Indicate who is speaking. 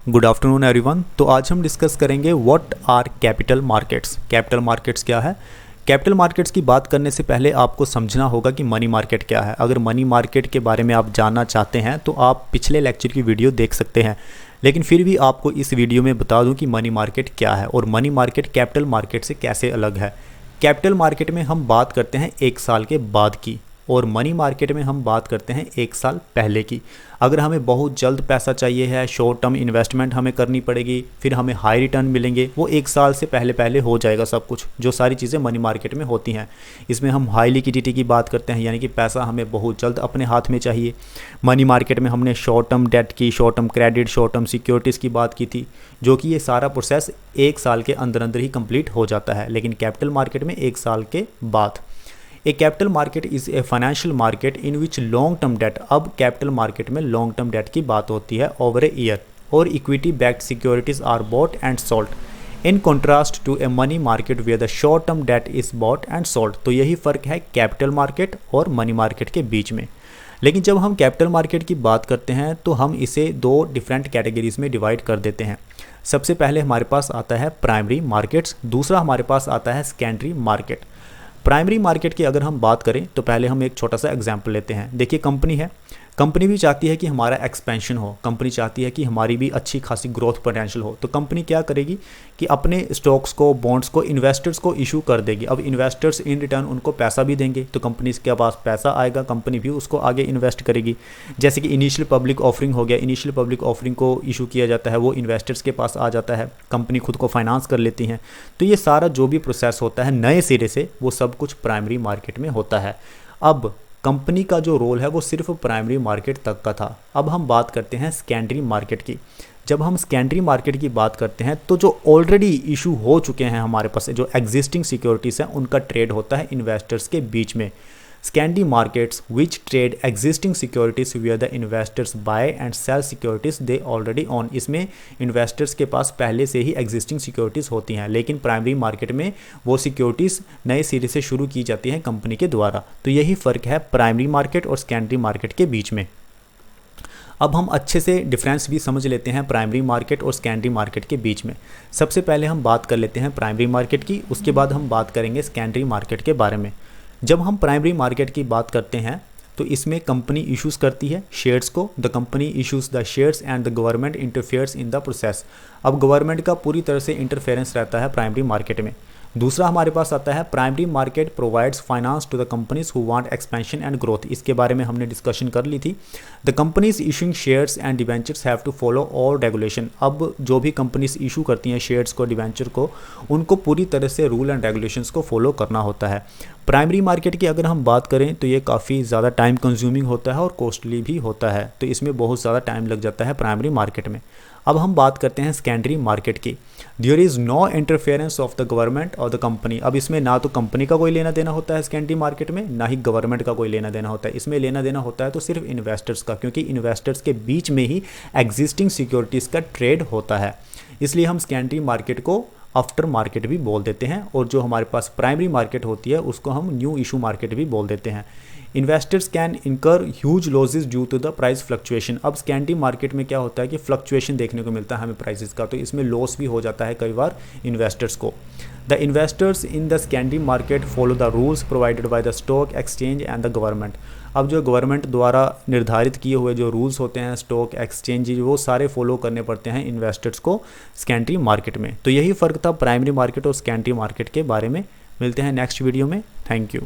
Speaker 1: Good afternoon everyone. तो आज हम डिस्कस करेंगे what are capital markets. Capital markets क्या है? कैपिटल मार्केट्स की बात करने से पहले आपको समझना होगा कि मनी मार्केट क्या है। अगर मनी मार्केट के बारे में आप जानना चाहते हैं तो आप पिछले लेक्चर की वीडियो देख सकते हैं, लेकिन फिर भी आपको इस वीडियो में बता दूं कि मनी मार्केट क्या है और मनी मार्केट कैपिटल मार्केट से कैसे अलग है। कैपिटल मार्केट में हम बात करते हैं 1 साल के बाद की, और मनी मार्केट में हम बात करते हैं 1 साल पहले की। अगर हमें बहुत जल्द पैसा चाहिए है, शॉर्ट टर्म इन्वेस्टमेंट हमें करनी पड़ेगी, फिर हमें हाई रिटर्न मिलेंगे, वो 1 साल से पहले पहले हो जाएगा सब कुछ, जो सारी चीज़ें मनी मार्केट में होती हैं। इसमें हम हाई लिक्विडिटी की बात करते हैं, यानी कि पैसा हमें बहुत जल्द अपने हाथ में चाहिए। मनी मार्केट में हमने शॉर्ट टर्म डेट की, short term credit, short term securities की बात की थी, जो कि ये सारा प्रोसेस 1 साल के अंदर अंदर ही कंप्लीट हो जाता है। लेकिन कैपिटल मार्केट में 1 साल के बाद। A capital market is a financial market in which long term debt, अब कैपिटल मार्केट में लॉन्ग टर्म डेट की बात होती है ओवर ए ईयर, और equity backed securities are bought and sold in contrast to a money market where the short term debt is bought and sold. तो यही फ़र्क है कैपिटल मार्केट और मनी मार्केट के बीच में। लेकिन जब हम कैपिटल मार्केट की बात करते हैं तो हम इसे 2 डिफरेंट कैटेगरीज में डिवाइड कर देते हैं। सबसे पहले हमारे पास आता है प्राइमरी मार्केट्स, दूसरा हमारे पास आता है सेकेंडरी मार्केट। प्राइमरी मार्केट की अगर हम बात करें तो पहले हम एक छोटा सा एग्जांपल लेते हैं। देखिए, कंपनी है, कंपनी भी चाहती है कि हमारा एक्सपेंशन हो, कंपनी चाहती है कि हमारी भी अच्छी खासी ग्रोथ पोटेंशियल हो। तो कंपनी क्या करेगी कि अपने स्टॉक्स को, बॉन्ड्स को इन्वेस्टर्स को इशू कर देगी। अब इन्वेस्टर्स इन रिटर्न उनको पैसा भी देंगे, तो कंपनी के पास पैसा आएगा, कंपनी भी उसको आगे इन्वेस्ट करेगी। जैसे कि इनिशियल पब्लिक ऑफरिंग हो गया, इनिशियल पब्लिक ऑफरिंग को इशू किया जाता है, वो इन्वेस्टर्स के पास आ जाता है, कंपनी खुद को फाइनेंस कर लेती हैं। तो ये सारा जो भी प्रोसेस होता है नए सिरे से, वो सब कुछ प्राइमरी मार्केट में होता है। अब कंपनी का जो रोल है वो सिर्फ प्राइमरी मार्केट तक का था। अब हम बात करते हैं सेकेंडरी मार्केट की। जब हम सेकेंडरी मार्केट की बात करते हैं तो जो ऑलरेडी इशू हो चुके हैं हमारे पास, जो एग्जिस्टिंग सिक्योरिटीज़ हैं, उनका ट्रेड होता है इन्वेस्टर्स के बीच में। Secondary markets which trade existing securities where the investors buy and sell securities they already own। इसमें इन्वेस्टर्स के पास पहले से ही एग्जिस्टिंग सिक्योरिटीज़ होती हैं, लेकिन प्राइमरी मार्केट में वो सिक्योरिटीज़ नए सिरे से शुरू की जाती हैं कंपनी के द्वारा। तो यही फ़र्क है प्राइमरी मार्केट और सेकेंडरी मार्केट के बीच में। अब हम अच्छे से डिफरेंस भी समझ लेते हैं प्राइमरी मार्केट और सेकेंडरी मार्केट के बीच में। सबसे पहले हम बात कर लेते हैं प्राइमरी मार्केट की, उसके बाद हम बात करेंगे सेकेंडरी मार्केट के बारे में। जब हम प्राइमरी मार्केट की बात करते हैं तो इसमें कंपनी इश्यूज़ करती है शेयर्स को, the company issues the shares and the government interferes in the process. अब गवर्नमेंट का पूरी तरह से इंटरफेरेंस रहता है प्राइमरी मार्केट में। दूसरा हमारे पास आता है primary market provides finance to the companies who want expansion and growth. इसके बारे में हमने डिस्कशन कर ली थी। The companies issuing shares and debentures have to follow all regulation. अब जो भी कंपनीज इशू करती हैं शेयर्स को, डिवेंचर को, उनको पूरी तरह से रूल एंड रेगुलेशंस को फॉलो करना होता है। प्राइमरी मार्केट की अगर हम बात करें तो ये काफ़ी ज़्यादा टाइम कंज्यूमिंग होता है और कॉस्टली भी होता है, तो इसमें बहुत ज़्यादा टाइम लग जाता है प्राइमरी मार्केट में। अब हम बात करते हैं सेकेंडरी मार्केट की। There is no interference of the government और द कंपनी। अब इसमें ना तो कंपनी का कोई लेना देना होता है सेकेंडरी मार्केट में, ना ही गवर्नमेंट का कोई लेना देना होता है। इसमें लेना देना होता है तो सिर्फ इन्वेस्टर्स का, क्योंकि इन्वेस्टर्स के बीच में ही एग्जिस्टिंग सिक्योरिटीज़ का ट्रेड होता है। इसलिए हम सेकेंडरी मार्केट को आफ्टर मार्केट भी बोल देते हैं, और जो हमारे पास प्राइमरी मार्केट होती है उसको हम न्यू इशू मार्केट भी बोल देते हैं। Investors can incur huge losses due to the price fluctuation. अब सेकेंडरी मार्केट में क्या होता है कि फ्लक्चुएशन देखने को मिलता है हमें प्राइसेस का, तो इसमें लॉस भी हो जाता है कई बार इन्वेस्टर्स को। The investors in the secondary market follow the rules provided by the stock exchange and the government. अब जो गवर्नमेंट द्वारा निर्धारित किए हुए जो रूल्स होते हैं स्टॉक एक्सचेंज, वो सारे फॉलो करने पड़ते हैं इन्वेस्टर्स को सेकेंडरी मार्केट में। तो यही फ़र्क था प्राइमरी मार्केट और सेकेंडरी मार्केट के बारे में। मिलते हैं नेक्स्ट वीडियो में। Thank you.